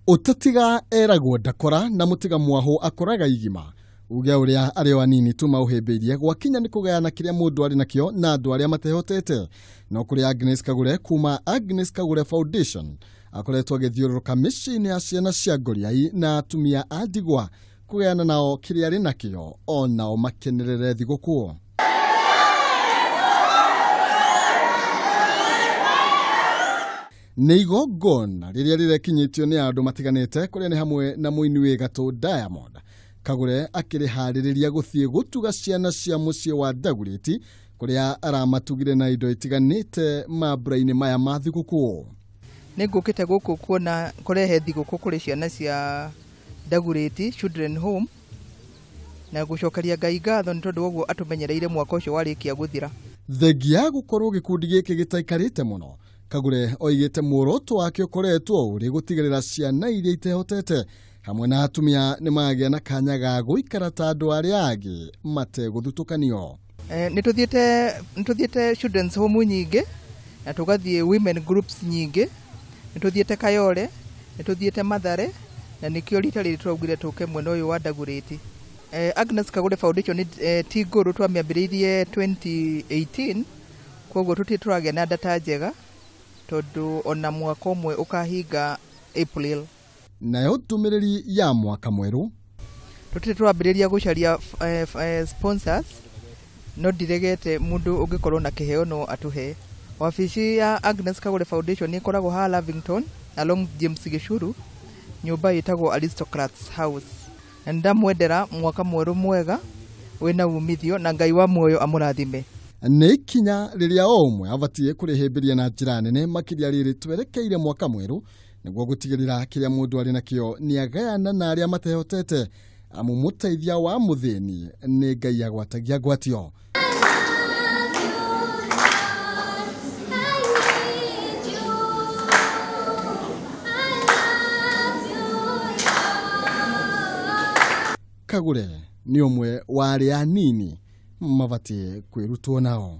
Utatiga eragwo ndakora na mutiga mwaho akoraga igima. Uge uria ari wanini tu mauhemberie gwakinya ni kugayana kiria mundu ari nakio na andu aria matehotete. No kuri Agnes Kagure kuma Agnes Kagure Foundation akoretwo agithiururuka micini ya ciana cia ngoriai na atumia a ndigwa kugayana nao kiria ari nakio onao makenerere thiguku. Neigo gona riria rirekinyitio ni andu matiganite kuria ni hamwe na muini wi gatũ Diamond. Kagure akirihaririria guthie gutuga ciana cia mucie wa Dagoretti kuria aramatugire na indo itiganite mambura-ini maya ma thiguku. Ningukite guku kuona kurehe thiguku kuri ciana cia Dagoretti Children Home na gucokeria Ngai ngatho ni tondu woguo atumenyereire mwaka ucio warikia guthira. Thengia gukorwo gikundi giki gitaikarite muno. Kagure oigite muoroto wake ukoretwo uri gutigirira ciana iria itehotete hamwe na atumia ni magia na kanya ga guikara ta andu aria angi mateguthutukanio. Nituthiete children's home nyingi na tugathie women groups nyingi, nituthiete Kayole, nituthiete Mathare na nikio rita riri turaugire tuke mwena uyu wa Dagoretti. Agnes Kagure Foundation ti nguru twamiambiririe 2018 koguo turagia na data njega tondu ona mwaka umwe ukahinga April. Nayo tumiriri ya mwaka mweru turambiriria gucaria sponsors no diregete mundu ungikorwo na kiheo no atuhe. Wabici ya Agnes Kagure Foundation ni koragwo ha Lavington along James Gishuru, nyumba itagwo Aristocrats House. Ndamwendera mwaka mweru mwega wina umithio na Ngai wa muoyo amurathime. Ni kinya riria omwe abatie kurihimbiria na njira nene makiria riri twerekeire mwaka mweru niguo gutigirira kiria mundu ari nakio ni agayana na aria matehotete amu muteithia wa muthini ni Ngai agwatagia gwatio. Kagure ni omwe wa aria anini mabatie kwirutwo nao.